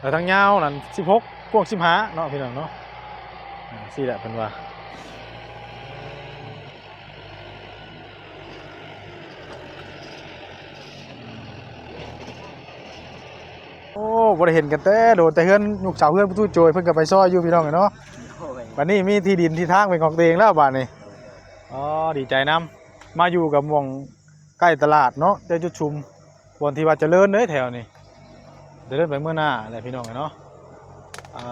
แต่ทางยาวนั่น16กว้าง15เนาะพี่น้องเนาะสิแหละเพิ่นว่าโอ้บ่ได้เห็นกันแต่โดนแต่เฮือนลูกสาวเฮือนผู้ตู้โจยเพิ่นก็ไปซอยอยู่พี่น้องเนาะบัดนี้มีที่ดินที่ทางเป็นของตัวเองแล้วบัดนี้อ๋อดีใจนำมาอยู่กับหม่องใกล้ตลาดเนาะแต่จุดชุมบอนที่ว่าเจริญเด้อแถวนี้เจริญไปเมื่อหน้าแหละพี่น้องเนาะอ่า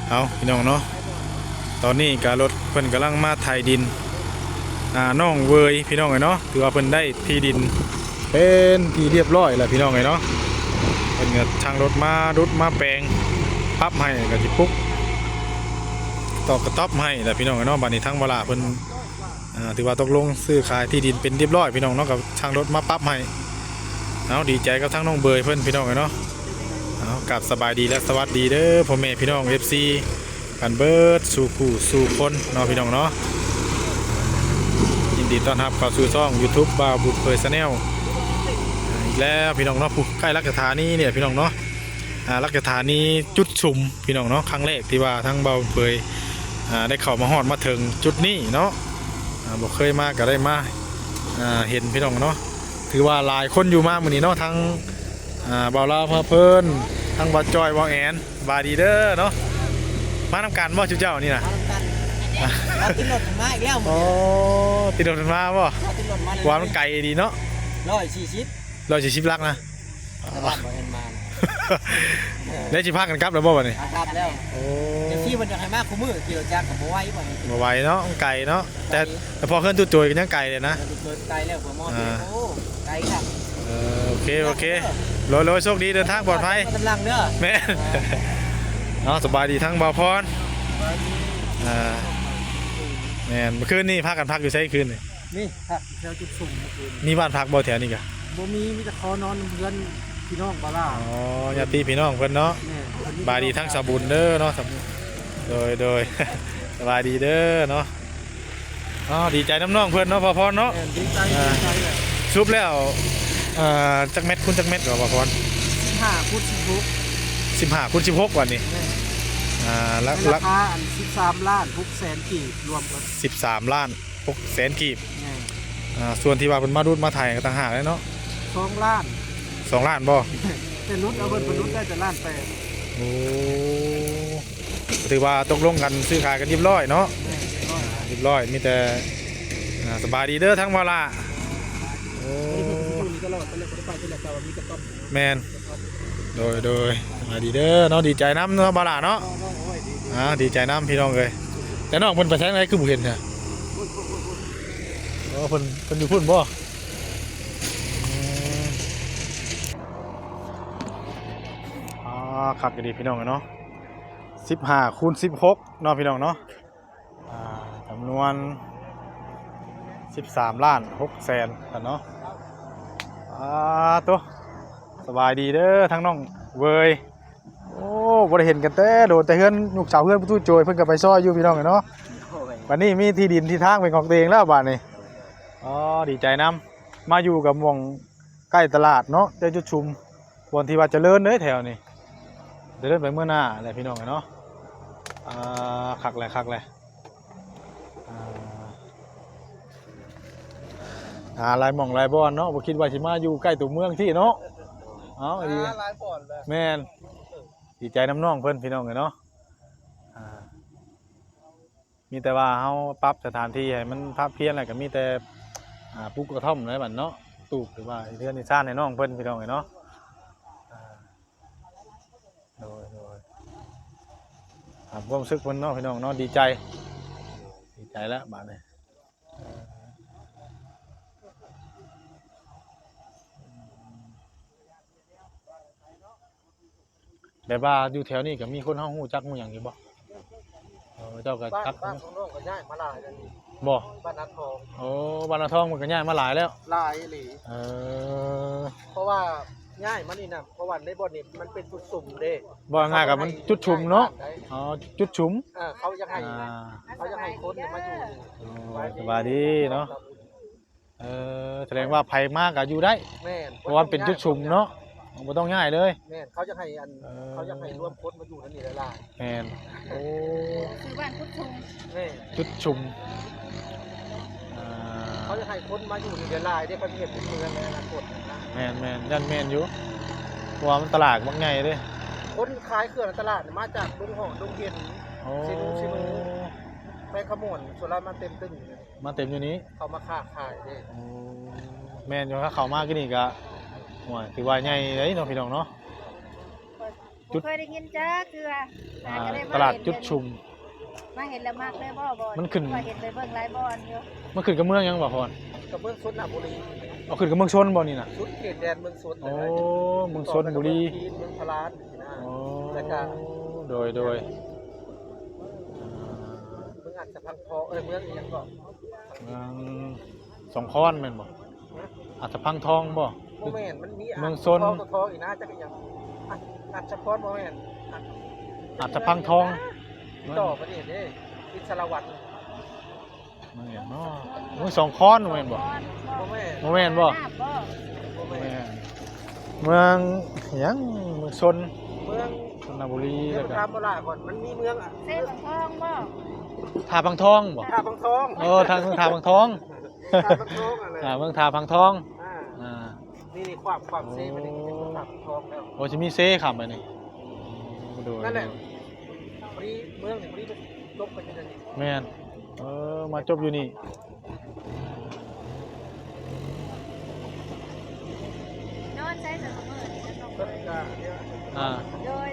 เอาพี่น้องเนาะตอนนี้การรถเพิ่นกำลังมาไถดินน้องเวยพี่น้องเนาะถือว่าเพิ่นได้ที่ดินเป็นที่เรียบร้อยแล้วพี่น้องเนาะเพิ่นก็ทางรถมารุดมาแปลงพับให้ก็สิปุ๊กตอกกระต๊อบให้แล้วพี่น้องเนาะบัดนี้ทางเวลาเพิ่นถือว่าตกลงซื้อขายที่ดินเป็นเรียบร้อยพี่น้องเนาะกับทางรถมาปั๊บให้เอาดีใจกับทั้งน้องเบยเพิ่นพี่น้องเนาะเอากลับสบายดีและสวัสดีเด้อพ่อแม่พี่น้อง FC กันเบิดสู่คู่สู่คนเนาะพี่น้องเนาะยินดีต้อนรับเข้าสู่ช่อง YouTube บ่าวบุญเผยชาแนลอีกแล้วพี่น้องเนาะผู้ใกล้รักสถานีเนี่ยพี่น้องเนาะรักสถานีจุดชุมพี่น้องเนาะครั้งแรกที่ว่าทั้งบ่าวบุญเผยได้เข้ามาฮอดมาถึงจุดนี้เนาะบอกเคยมาก็ได้มาเห็นพี่น้องเนาะถือว่าหลายคนอยู่มากมื้อนี้เนาะทั้งบ่าวลาวพาเพิ่นทั้งบ่าวจอยบ่าวแอนบาดีเด้อเนาะมาทำการบ่ชุดเจ้านี่นะเราติดรถมาอีกแล้วอ๋อติดรถมาบ่วางมันไกลดีเนาะ140ลักนะได้สิพากันกลับแล้วบ่บัดนี้กลับแล้วโอ้จะที่มันจะให้มากคู่มือเกี่ยวจักกับบ่ไหวบ่นี่บ่ไหวเนาะไกลเนาะแต่พอเคลื่อนตู้โจยก็ยังไกลเลยนะไกลแล้วบ่มอโอ้ไกลครับโอเคโลโชคดีเดินทางปลอดภัยกำลังเด้อแม่เนาะสบายดีทั้งบ่าวพรแม่เมื่อคืนนี่พักกันพักอยู่ใช่คืนนี่พักแถวจุดสุ่มเมื่อคืนมีบ้านพักบ่แถวนี้กะบ่มีแต่ขอนอนเพื่อนพี่น้องบ่ล่ะอ๋อญาติพี่น้องเพิ่นเนาะบายดีทั้งสบุญเด้อเนาะโดยสบายดีเด้อเนาะอ๋อดีใจน้ำน้องเพิ่นเนาะพ่อพรเนาะดีใจชุบแล้วจักเม็ดคุณจักเม็ดเหรอพ่อพร15คูณ15คูณ16วันนี้แล้วราคา13ล้าน6แสนกีบรวมกัน13ล้าน6แสนกีบส่วนที่ว่าเพิ่นมาดูดมาถ่ายก็ต่างหากเลยเนาะ2ล้าน2ล้านบ่แต่นุชเอาเพิ่นนุชได้แต่ล้าน8โอ้ถือว่าตกลงกันซื้อขายกันเรียบร้อยเนาะเรียบร้อยมีแต่สบายดีเด้อทั้งวาระโอ้แมนโดยสบายดีเด้อเนาะดีใจน้ำเนาะวาระเนาะดีใจน้ำพี่น้องเลยแต่น้องเพิ่นไปใช้ไหนคือบุเห็นเนี่ยเพิ่นอยู่พุ่นบ่ขับกันดีพี่น้องเนาะ15คูณ16เนาะพี่น้องเนาะจำนวน13ล้าน6แสนกันเนาะตัวสบายดีเด้อทั้งน้องเวยโอ้บ่ได้เห็นกันแต่โดนแต่เฮือนลูกสาวเฮือนผู้ตู้โจยเพิ่นก็ไปซอยอยู่พี่น้องเนาะบัดนี้มีที่ดินที่ทางเป็นของตัวเองแล้วบัดนี้อ๋อดีใจนำมาอยู่กับหม่องใกล้ตลาดเนาะแต่จุดชุมบอนที่ว่าเจริญเด้อแถวนี้เดินไปเมื่อหน้าอะไรพี่น้องเนาะคักเลยลายหม่องลายบอนเนาะบ่คิดว่าสิมาอยู่ใกล้ตัวเมืองที่เนาะดีลายบอนแม่นดีใจน้ำน้องเพิ่นพี่น้องเนาะมีแต่ว่าเฮาปรับสถานที่ให้มันภาพเพี้ยนอะไรก็มีแต่ปลูกกระท่อมอะไรบัดเนาะปลูกหรือว่าเรือนที่ซ่านให้น้องเพิ่นพี่น้องเนาะโดยความรู้สึกเพิ่นเนาะพี่น้องเนาะดีใจแล้วบาดนี้แบบว่าอยู่แถวนี้ก็มีคนเฮาฮู้จักหมู่หยังอยู่บ่เจ้าก็จักบ้านของน้องก็ย้ายมาหลายแล้วนี่บ่บ้านนาทองบ้านนาทองมันก็ย้ายมาหลายแล้วหลายอีหลีเพราะว่าง่ายมันนี่นะเพราะว่าในบ่อนนี่มันเป็นจุดสุ่มเด้บ่ง่ายกับมันจุดชุมเนาะจุดชุมเขาจะให้คนมาอยู่สบายดีเนาะ แสดงว่าไผมากก็อยู่ได้ แม่น เพราะว่าเป็นจุดชุมเนาะบ่ต้องง่ายเลย แม่นเขาจะให้เขาจะให้รวมคนมาอยู่นั่นนี่หลาย แม่นโอ้ คือบ้านพุทธุง ๆแม่น จุดชุมอ่า เขาจะให้คนมาอยู่นี่หลายๆได้ประเทศเป็นเมืองในอนาคตนะ แม่นยันแม่นอยู่เพราะว่ามันตลาดบางไงเด้ คนขายเครื่องในตลาดเนี่ยมาจากดงหองดงเย็น โอ้ ซินูไปขมวนส่วนรายมาเต็มตึ้งอยู่เนี่ย มาเต็มอยู่นี้ เขามาค้าขายเด้ โอ้แม่นอยู่ถ้าเข้ามาก็นี่ก็โอ้ยถือว่าใหญ่เลยเนาะพี่น้องเนาะ จุด เคยได้ยินจ้าคือ ตลาดจุดชุม มาเห็นแล้วมากเลยบ่บ่ มันขึ้น ว่าเห็นไปเบิ่งหลายบ่อนอยู่ มันขึ้นกับเมืองยังบ่พร กับเมืองชนบุรี เอาขึ้นกับเมืองชนบ่นี่น่ะ ชุดเขตแดนเมืองชน โอ้เมืองชนบุรี เมืองพลานนะ โอ้ แล้วก็ โดยเมืองอัศพังทองเมืองอีหยังก็ เมืองสองค้อนแม่นบ่อาจจะพังทองบ่ โมเมนต์มันมี เมืองชน ทองอีกนะจักรยานอัศพรโมเมนต์ อาจจะพังทอง ต่อประเทศนี้อิสระวัตร เมืองเนาะเมืองสองค้อนแม่นบ่ โมเมนต์ บ่แม่นบ่ น้ำบ่ โมเม แม่ นต์ นเมืองหยังเมืองชน เมือง ชนบุรี เดี๋ แล้ ยว ว ก็ ทำโบราณก่อนมันมีเมืองอ่ะ เส้นทองบ่ ท่าพังทองบ่ ท่าพังทอง เออทางเมืองท่าพังทอง ท่าพังทองอะไร เมืองท่าพังทอง อ่า อ่า นี่ความเซมันนี่เป็นท่าพังทองแล้ว โอ้จะมีเซขับไปนี่โดย นั่นแหละพอดีเมืองนี่พอดีลบกันอยู่นั่นนี่ แม่นมาจบอยู่นี่ นอนใช้แต่มื้อนี่ก็ต้อง เพิ่นก็เนี่ย อ่า โดย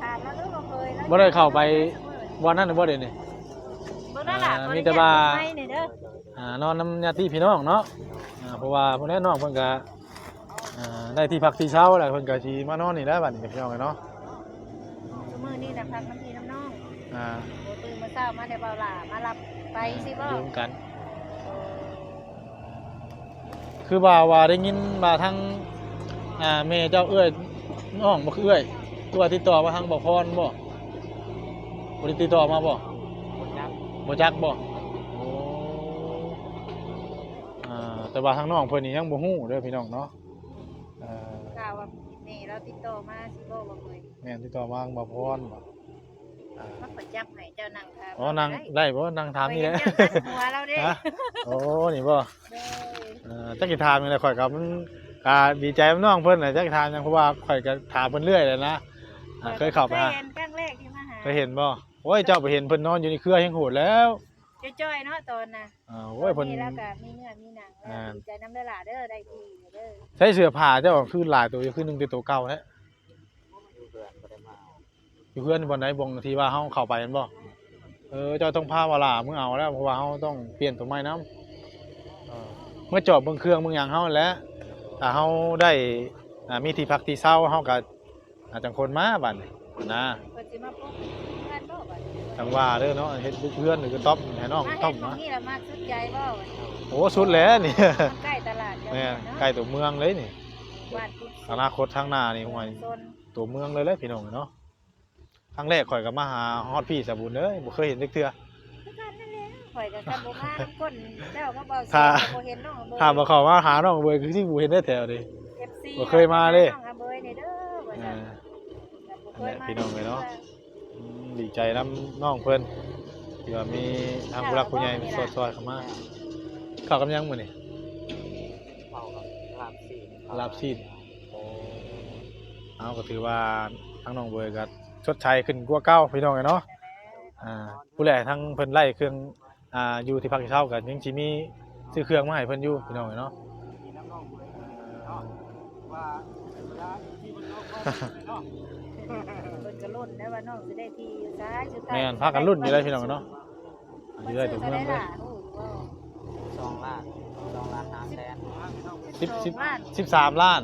ถามแล้วลูกก็เคยแล้ว บ่ได้เข้าไปวันนั้นหรือบ่เด้นี่ บ่ได้ล่ะ มีแต่ว่า ไม่นี่เด้อน อนนำญาติพี่น้องเนาะเพราะว่าพวกนี้น้องเพิ่นก็ได้ที่พักที่เช้าแล้วเพิ่นก็สิมานอนนี่ได้บัดนี้พี่น้องเนาะ มื้อนี้น่ะพักน้ำพี่น้ำน้อง อ่า บ่ตื่นมาเช้ามาได้เบาหล่ามารับไปสิบ่ อยู่กัน คือว่าได้ยินมาทางแม่เจ้าเอื้อยน้องบ่คือเอื้อยตัวติดต่อมาทางบ่พรบ่ได้ติดต่อมาบ่ คนยักษ์ บ่จักบ่โอ้แต่ว่าทางน้องเพิ่นนี่ยังบ่ฮู้เด้อพี่น้องเนาะกล่าวว่าแม่เราติดต่อมาสิบ่บ่เคย แม่นติดต่อมาทางบ่พรบ่ มาขอจับให้เจ้านั่งทา อ๋อนั่งได้บ่นั่งถามนี่แหละ หัวเราเด้ ฮะโอ้นี่บ่ เด้ จักสิถามนี่แหละข่อยก็มันดีใจกับน้องเพิ่นน่ะจักสิถามหยังเพราะว่าข่อยก็ถามเพิ่นเรื่อยเลยนะเคยเข้าไปหา เห็นครั้งแรกที่มาหา เคยเห็นบ่โอ้ยเจ้าไปเห็นเพิ่นนอนอยู่ในเครือแห่งโหดแล้ว จ้อยๆเนาะตอนน่ะ โอ้ยเพิ่น แล้วก็มีเนื้อมีหนังแล้วดีใจน้ำเด้อล่ะเด้อได้ที่เด้อ ใช้เสื้อผ้าเจ้าคือหลายตัวอยู่คือนึงแต่ตัวเก่าแท้อยู่เพื่อนบ่ไหนบ่งที่ว่าเฮาเข้าไปแม่นบ่เจ้าต้องพาว่าล่ะมึงเอาแล้วเพราะว่าเฮาต้องเปลี่ยนตัวใหม่นำเมื่อจอบเบิ่งเครื่องเบิ่งหยังเฮาแหล้วถ้าเฮาได้มีที่พักที่เช้าเฮาก็จังคนมาบัดนี้นะ เพิ่นสิมาพบเพื่อนบ่บัดนี้ จังว่าเด้อเนาะเฮ็ดเพื่อนหรือก็ต๊อบให้น้อง มา ต๊ เฮ็ อบ ดหม้อง นะ นี่ล่ะมากสุดใจบ่ โอ้สุดแล้วนี่ มันใกล้ตลาดเจ้า แม่ เนาะ ใกล้ตัวเมืองเลยนี่ บ้านพุทธ อนาคตทางหน้านี่ห่วย โซน ตัวเมืองเลยแหละพี่น้องเนาะครั้งแรกข่อยก็มาหาฮอดพี่สะบุญเด้อบ่เคยเห็นจักเทื่อ คือกันนั่นแหละข่อยก็กันบ่มาคนเจ้าก็บ่ ถ้า บ่เห็นน้องเบย ถามว่าเขามาหาน้องเบยคือที่บ่เห็นได้แถวเด้ FC บ่เคยมาเด้ น้องอาเบยนี่เด้อว่า เอ ซั่น อ พี่น้องเอ้ยเนาะ ดีใจนํน้องเพิ่นที่ว่ามีทางผู้รักผู้ใหญ่ซอยๆเข้ามาเข้ากับยังมื้อนี่ เผากับลาบสี่ ลาบซีนเอาก็ถือว่าทางน้องเบยก็ชดใช้ขึ้นกว่าเก่าพี่น้องเอ้ยเนาะผู้แลทั้งเพิ่นไล่เครื่องอยู่ที่พักที่เช่าก็ยังสิมีซื้อเครื่องมาให้เพิ่นอยู่พี่น้องเอ้ยเนาะ มีน้ำนองเมืองเนาะว่าเวลาที่มันนอกเนาะ เพิ่นก็ลุ้นได้ว่าน้องสิได้ที่อยู่ซ้ายสุดท้าย แม่นพากันรุ่นอยู่ได้พี่น้องเนาะอยู่ได้ถึงเมืองเลย 2 ล้าน2 ล้าน5แสน 13 ล้าน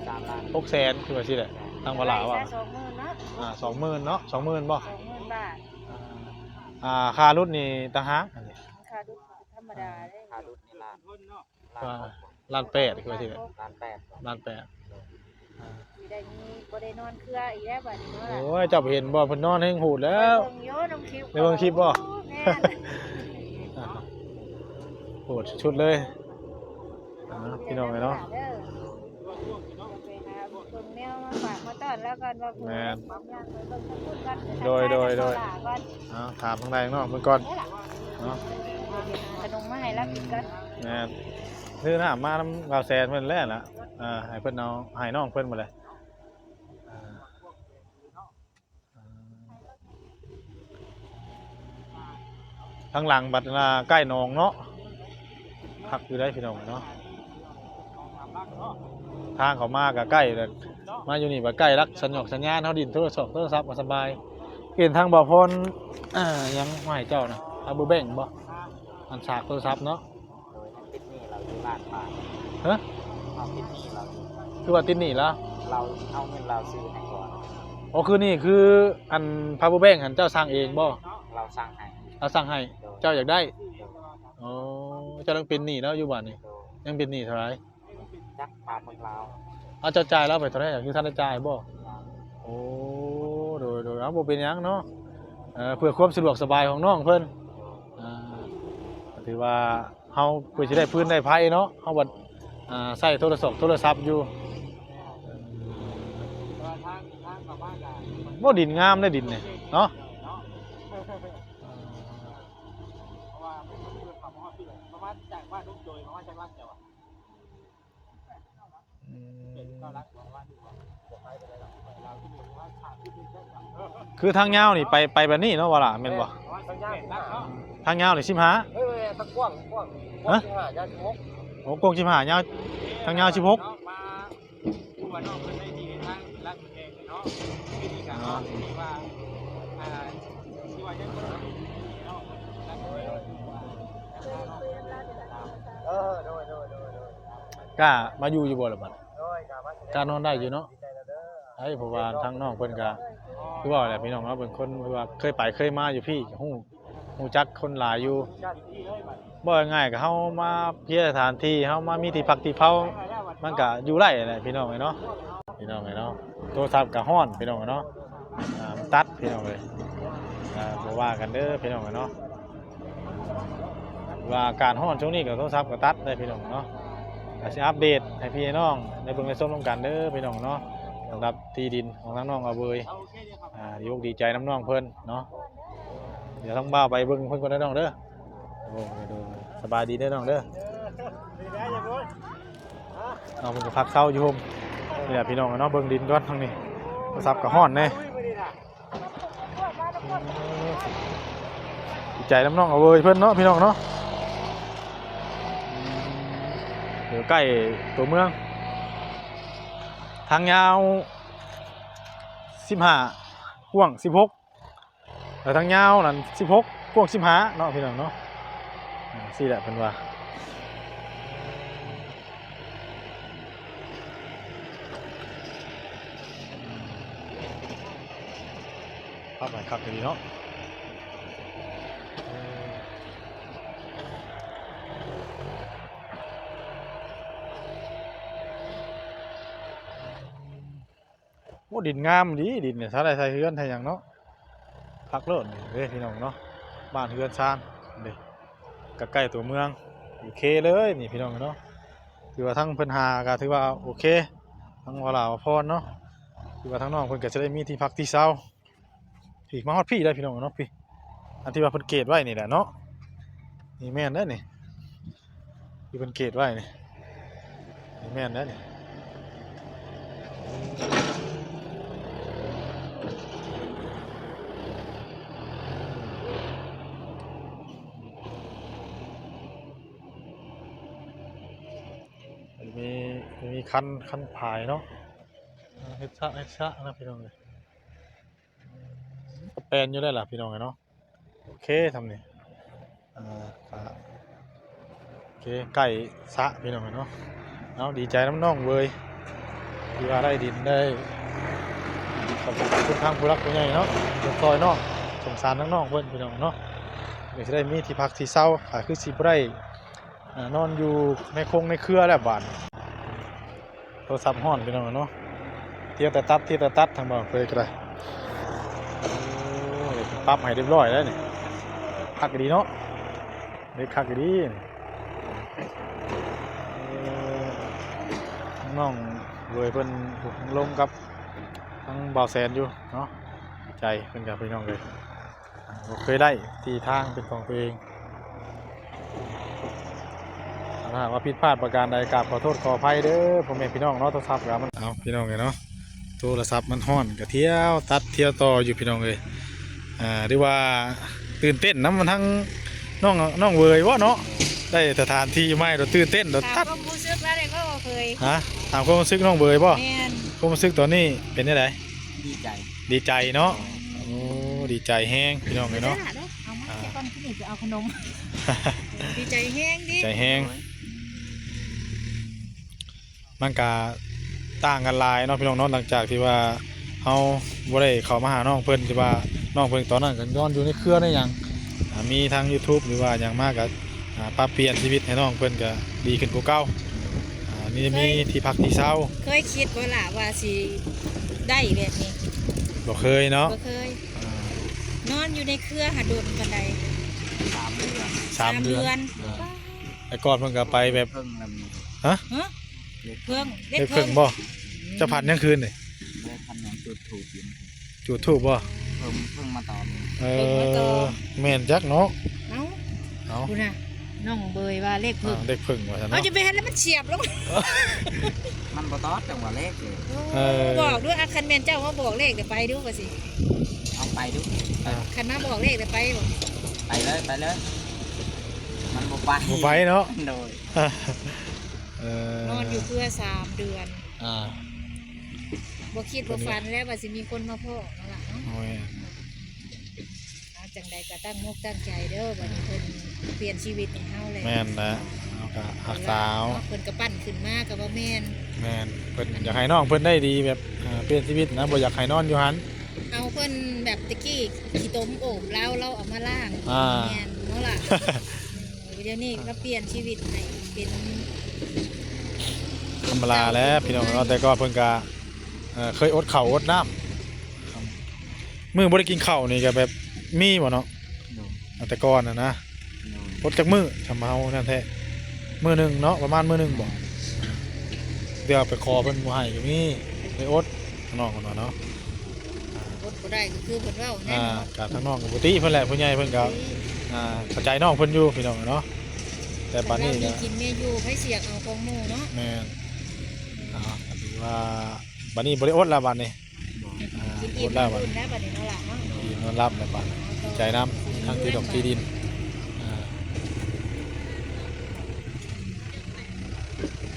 3 ล้าน 6แสนคือว่าสิแหละทางบ่ลาว่า 20,000เนาะ 20,000เนาะ20,000บ่ 20,000 บาท ค่ารถนี่ต่างหากอันนี้ ค่าดุธรรมดาเด้ ค่าดุนี่ล้าน ล้านแปดคือว่าสิแหละ ล้าน8 ล้านแปด สิได้มีบ่ได้นอนเครืออีกแล้วบัดนี้เนาะล่ะ โอ้ยเจ้าไปเห็นบ่เพิ่นนอนแฮงโหดแล้ว เบิ่งโยน้องคลิป ได้เบิ่งคลิปบ่ แม่น โอ้ หดชุดเลยพี่น้องเนาะ ไปหาเบิ่งแนวมาฝากมาต้อนแล้วกันว่า แม่น ย่างไปเบิ่งพูดกัน โดย ก่อน ถามทางใดข้างนอกเพิ่นก่อนเนาะ ขนมมาให้รับกินกัน แม่นซื้อน้ำมาน้ำกาวแซนเพิ่นแล้วล่ะให้เพิ่นเอาให้น้องเพิ่นหมดเลยทางหลังบัดน่ะใกล้หนองเนาะพักอยู่ได้พี่น้องเนาะทางเขามาก็ใกล้เลยมาอยู่นี่บัดใกล้รักสัญญาณเฮาดินโทรศัพท์มาสบายเห็นทางบ่อพรยังไม่ให้เจ้านะเอาบ่แบ่งบ่อันฉากโทรศัพท์เนาะ โดยติดหนี้เราอยู่บ้านป่า ฮะ เอาติดหนี้เราอยู่ คือว่าติดหนี้แล้ว เราเอาเงินเราซื้อให้ก่อน อ๋อคือนี่คืออันพาบ่แบ่งหันเจ้าสร้างเองบ่ เราสั่งให้ เราสั่งให้เจ้าอยากได้ โดย อ๋อเจ้าต้องเป็นหนี้แล้วอยู่บ้านนี่ โดย ยังเป็นหนี้เท่าไหร่ จักปาคนเรา เอาเจ้าจ่ายแล้วไปเท่าไหร่คือท่านได้จ่ายบ่โอ้โดยเอาบ่เป็นหยังเนาะเพื่อความสะดวกสบายของน้องเพิ่นถือว่าเฮาเพื่อสิได้พื้นได้ไผเนาะเฮาบัดใช้โทรศัพท์อยู่ ทางกับบ้านกัน บ่ดินงามได้ดินเนี่ยเนาะ เพราะว่าไม่ต้องเลือกความฮอดพี่เลยเพราะว่าจากบ้านลูกโดยเพราะว่าจากบ้านเจ้าอ่ะก็รักของบ้านดูว่าไปได้หรอกเราที่อยู่ว่าฉากที่ดินได้หรอ คือทางยาวนี่ไปแบบนี้เนาะว่าล่ะแม่นบ่ ทางยาวรักเนาะ ทางยาวนี่15 ตะกว้างฮะยาว16 โอ้กง15ยาวทางยาว16 มาผู้ว่านอกเพิ่นได้ที่ทางรักเองเนาะวิธีการที่ว่าที่ว่ายังบ่ได้เนาะรักเลยโดยกล้ามาอยู่บ่ล่ะบัด โดยกับว่า กล้านอนได้อยู่เนาะไอ้เพราะว่าทางน้องเพิ่นก็คือว่าแหละพี่น้องเนาะเป็นคนคือว่าเคยไปเคยมาอยู่พี่ฮู้จักคนหลายอยู่บ่ง่ายๆก็เฮามาเพียสถานที่เฮามามีที่พักที่เผามันก็อยู่ไร่แหละพี่น้องเนาะโทรศัพท์ก็ฮ้อนพี่น้องเนาะมันตัดพี่น้องเลยบ่ว่ากันเด้อพี่น้องเนาะว่าอากาศฮ้อนช่วงนี้ก็โทรศัพท์ก็ตัดได้พี่น้องเนาะก็สิอัปเดตให้พี่น้องได้เบิ่งได้ชมนํกันเด้อพี่น้องเนาะสำหรับที่ดินของทางน้องอาเบยดีอกดีใจน้ำน้องเพิ่นเนาะเดี๋ยวต้องบ้าไปเบิ่งเพิ่นก่อนเด้อน้องเด้อโอ้ยสบายดีเด้อน้องเด้อน้องเพิ่นก็พักเช้าอยู่ห่มนี่แหละพี่น้องเนาะเบิ่งดินก่อนทางนี้โทรศัพท์ก็ฮ้อนแน่ดีใจน้ำน้องอาเบยเพิ่นเนาะพี่น้องเนาะเดี๋ยวใกล้ตัวเมืองทางยาว15กว้าง16แล้วทางยาวนั่น16กว้าง15เนาะพี่น้องเนาะสิแหละเพิ่นว่าภาพไหนคักดีเนาะโอ้ดินงามดีดินเนี่ยถ้าได้ใส่เฮือนไทยอย่างเนาะพักเลิศนี่เด้พี่น้องเนาะบ้านเฮือนซานเด้ใกล้ตัวเมืองโอเคเลยนี่พี่น้องเนาะถือว่าทั้งเพิ่นหาก็ถือว่าโอเคทั้งวลาวพรเนาะถือว่าทั้งน้องเพิ่นก็จะได้มีที่พักที่เช้าพี่มาฮอดพี่ได้พี่น้องเนาะพี่อันที่ว่าเพิ่นเกตไว้นี่แหละเนาะนี่แม่นเด้อนี่ที่เพิ่นเกตไว้นี่แม่นเด้อนี่มีคันผายเนาะเฮ็ดชะนะพี่น้องเลยแปลนอยู่ได้ล่ะพี่น้องเนาะโอเคทำนี่โอเคใกล้สะพี่น้องเนาะเอาดีใจน้ำน้องเว้ยที่ว่าได้ดินได้ขอบคุณทางผู้รักผู้ใหญ่เนาะซอยเนาะสงสารน้องๆเพิ่นพี่น้องเนาะเดี๋ยวจะได้มีที่พักที่เช้าคือสิบ่ได้นอนอยู่ในคงในเครือแล้วบาดโทรศัพท์ฮ้อนพี่น้องเนาะเที่ยวแต่ตัดทางบ่เคยก็ได้โอ้ยปรับให้เรียบร้อยแล้วนี่คักดีเนาะเด็กคักดี น้องเวยเพิ่นลงกับทั้งบ่าวแสนอยู่เนาะใจเพิ่นกับพี่น้องเลยบ่เคยได้ที่ทางเป็นของตัวเองถ้าหากว่าผิดพลาดประการใดกราบขอโทษขออภัยเด้อพ่อแม่พี่น้องเนาะโทรศัพท์ก็มันเอาพี่น้องเลยเนาะโทรศัพท์มันฮ้อนก็เที่ยวตัดเที่ยวต่ออยู่พี่น้องเลยหรือว่าตื่นเต้นนำมันทั้งน้องเวยว่าเนาะได้สถานที่ใหม่เราตื่นเต้นเรา ถา ตั ม ด ความรู้สึกแล้วเด็กก็บ่เคย ฮะถามความรู้สึกน้องเวยบ่ แม่น ความรู้สึกตอนนี้เป็นยังไง ดีใจ ดีใจเนาะโอ้ดีใจแห้งพี่น้องเลยเนาะ เอามาแค่ก้อนที่นี่จะเอาขนม ดีใจแห้งดิ ใจแห้งมันก็ต่างกันหลายเนาะพี่น้องเนาะหลังจากที่ว่าเฮาบ่ได้เข้ามาหาน้องเพิ่นที่ว่าน้องเพิ่นตอนนั้นก็ย้อนอยู่ในเครือได้หยังมีทาง YouTube หรือว่าหยังมากก็ปรับเปลี่ยนชีวิตให้น้องเพิ่นก็ดีขึ้นกว่าเก่านี่มีที่พักที่เช้า เคยคิดบ่ล่ะว่าสิได้แบบนี้ บ่เคยเนาะ บ่เคย นอนอยู่ในเครือหาโดนปานใด 3 เดือน 3 เดือน น แต่ก่อนเพิ่นก็ไปแบบ เพิ่งนำนี้ ฮะ ฮะเพิ่ง เด็กเพิ่งบ่จะผัดยังคืนนี่ ได้ทำอย่างจุดถูกอยู่ จุดทูบบ่ เพิ่งมาตอบ แม่นจักเนาะ เอ้า เอา คุณน่ะน้องเบยว่าเลขเพิ่ง เด็กเพิ่งว่าซั่น เอา เนาะ จะไปเห็นแล้วมันเฉียบลง มันบ่ตอดจังหวะเลขเลย บอกด้วยอาคันแมนเจ้ามาบอกเลขเดี๋ยวไปดูก่อนสิ เอาไปดู คันมาบอกเลขเดี๋ยวไปบอก ไปเลยมันบ่ไป บ่ไปเนาะ โดย นอนอยู่เพื่อ3 เดือน อ่า บ่คิดบ่ฝันแล้วว่าสิมีคนมาพ่อนั่นล่ะเนาะ โอ้ย เอาจังใดก็ตั้งมุกตั้งใจเด้อวันนี้เพิ่นเปลี่ยนชีวิตให้เฮาเลย แม่นนะเอาก็หักสาว เพิ่นก็ปั้นขึ้นมาก็บ่แม่น แม่นเพิ่นอยากให้น้องเพิ่นได้ดีแบบเปลี่ยนชีวิตนะบ่อยากให้นอนอยู่หัน เอาเพิ่นแบบตะกี้ขี้ต้มโอบแล้วเราเอามาล้าง อ่า แม่นเนาะล่ะเดี๋ยวนี้ก็เปลี่ยนชีวิตให้เป็น ธรรมดาแล้วพี่น้องเนาะแต่ก็เพิ่นก็เคยอดข้าวอดน้ำมื้อบ่ได้กินข้าวนี่ก็แบบมีบ่เนาะ โดย แต่ก่อนน่ะนะ โดย อดจักมื้อทำเฮานั่นแท้มื้อหนึงเนาะประมาณมื้อหนึงบ่เดี๋ยวไปขอเพิ่นบ่ให้ก็มีไปอดน้องเนาะ อดบ่ได้ก็คือเพิ่นเว้าแน่นอน กับทางน้องกับปกติเพิ่นแหละผู้ใหญ่เพิ่นก็เข้าใจน้องเพิ่นอยู่พี่น้องเนาะแต่บัดนี้ เรามี ก็ กินเมียอยู่ให้เสียกเอาของหมู่เนาะ แม่นก็ถือว่าบัดนี้บ่ได้อดแล้วบัดนี้อ กินอิ่ ด ม แล้ว แล้ว บัด ได้บัดนี้เนาะล่ะเนาะ อิ่มนอนรับแล้วบัดใจน้ำทั้งที่ดอกที่ดิน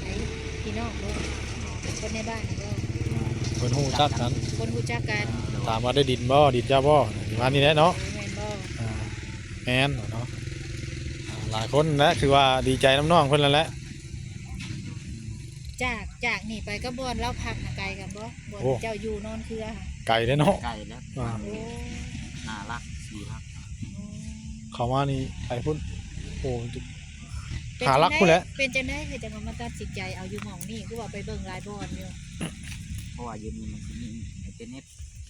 ไอ้พี่น้องเด้อคนในบ้านนี่เด้อ เพิ่นฮู้จักกัน คนรู้จักกัน ถามว่าได้ดินบ่ดินเจ้าบ่สิมานี่แหละเนาะ แม่นบ่ แม่นเนาะหลายคนนะคือว่าดีใจน้ำน้องเพิ่นแล้วแหละ จากนี่ไปก็บ่อนเราพักน่ะไกลกันบ่บ่อน โอ้ เจ้าอยู่นอนเครือค่ะ ไกลเด้อเนาะ ไก่แล้ว อ่า โอ้ 5 ลัก 4 ลัก เข้ามานี่ไปพุ่นโอ้ เป็น หารักพุ่นแหละ เป็นจังได๋คือจังว่ามาตัดสินใจเอาอยู่หม่องนี้คือว่าไปเบิ่งหลายบ่อนอยู่ เพราะว่าอยู่นี่มันสิมีอินเทอร์เน็ต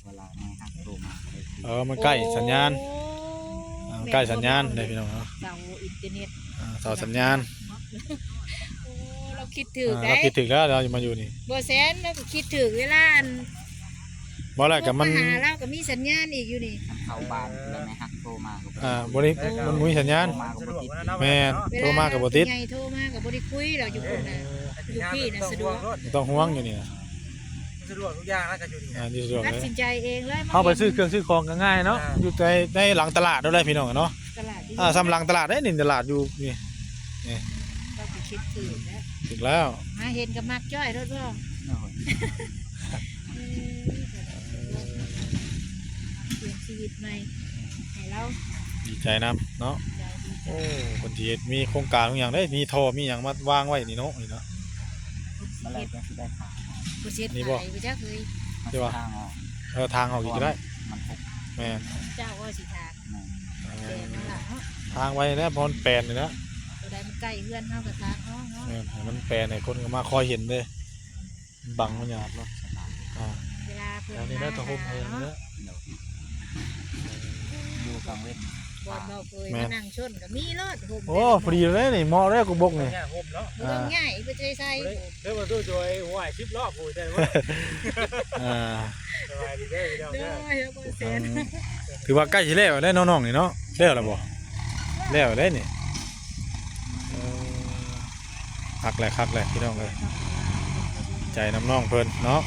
เวลาในฮักโทรมาได้คุย มันใกล้สัญญาณ โอ้ ใกล้สัญญาณได้พี่น้องเนาะ เสาอินเทอร์เน็ต เสาสัญญาณ โอ้เราคิดถึงได้ เราคิดถึงแล้วเรามาอยู่นี่ บ่แซนเราก็คิดถึงเวลาอัน บ่แล้วกับมัน โทราหาเราก็มีสัญญาณอีกอยู่นี่ มันเข้าบ้านแล้วในฮักโทรมาก็บ่ บ่ได้มันมีสัญญาณ โทรมาก็บ่ติด แม่นโทรมากับบ่ติด เวลาผู้ใหญ่โทรมาก็บ่ได้คุยเราอยู่พุ่นน่ะอยู่พี่น่ะสะดวก ไม่ต้องห่วงอยู่นี่นะ สะดวกทุกอย่างแล้วกันอยู่นี่ อยู่สะดวก ตัด เลย สินใจเองเลย เข้าไปซื้อเครื่องซื้อของก็ง่ายเนาะอยู่ในหลังตลาดได้พี่น้องเนาะ ตลาดที่ ซ้ำหลังตลาดได้นี่ตลาดอยู่นี่ เราก็คิดถึงแล้ว ถึงแล้ว มาเห็นก็มักจ้อยรถว่า โอ้ย เปลี่ยนชีวิตใหม่ให้เรา ดีใจนำเนาะ ใจดีใจ โอ้คนที่มีโครงการทุกอย่างได้มีท่อมีหยังมาวางไว้นี่เนาะนี่เนาะ เมื่อไหรจะสิได้ขาย บ่เสีย นี่บ่ ขายบ่จักเลย มัน ใช่ปะ ทางออก ทางออกอีกก็ได้ มันพก แม่น เจ้าว่าสิทาง แม่น แกนั่นล่ะเนาะ ทางไว้แล้วพอมันแปลนเลยนะ ตัวใดมันใกล้เฮือนเฮาก็ทางเนาะเนาะ แม่นให้มันแปลนให้คนก็มาคอยเห็นเด้บังมันหยาบเนาะอ่า เวลาเพิ่น แล้วนี่ได้ตะคุ่มเอง เนาะ เนาะ อยู่กลางเว้น อ บอลเราเคยมานั่งชนกับมีรถห่ม โอ้พอดีเลยนี่เหมาะเลยกูบกนี่ เนี่ยโฮมเนาะ บ่ต้องง่ายไปใจใส่ เด้อมาตู้จอยหัว10รอบพูดได้ว่า อ่า สบายดีเด้อพี่น้อง เด้ เด้ อ อ แล้วก็เซ็น ถือว่าใกล้สิแล้วได้น้องๆนี่เนาะแล้วล่ะบ่แล้วได้นี่คักแหละพี่น้องเอ้ยใจน้ำน้องเพิ่นเนาะ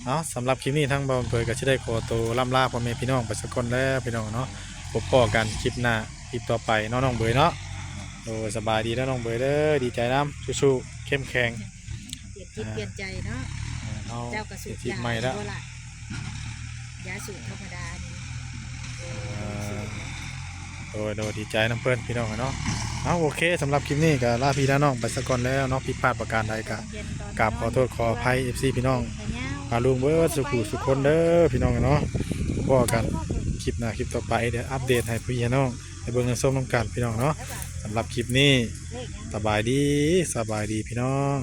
เอาสำหรับคลิปนี้ทั้งบ่าวเผยก็สิได้ขอตัวล่ำลาพ่อแม่พี่น้องไปสักคนแล้วพี่น้องเนาะพบพ้อกันคลิปหน้าคลิปต่อไปเนาะน้องเบยเนาะโอ้สบายดีแล้วน้องเบยเด้อดีใจน้ำสู้ๆเข้มแข็ง เปลี่ยนจิตเปลี่ยนใจเนาะ เอา เจ้ากระสุน คลิป ยา ใหม่แล้ว บ่ล่ะยาสูบธรรมดานี่ โดยดีใจน้ำเพื่อนพี่น้องอะเนาะเอาโอเคสำหรับคลิปนี้ก็ลาพี่ลาน้องไปสักก่อนแล้วเนาะผิดพลาดประการใดก็กราบขอโทษขออภัย FC พี่น้องพาลุงเบิร์ดสุขุสุขคนเด้อพี่น้องอะเนาะพบกันคลิปหน้าคลิปต่อไปเดี๋ยวอัปเดตให้พี่น้องให้เบิ่งในส้มน้ำกันพี่น้องเนาะสำหรับคลิปนี้สบายดีพี่น้อง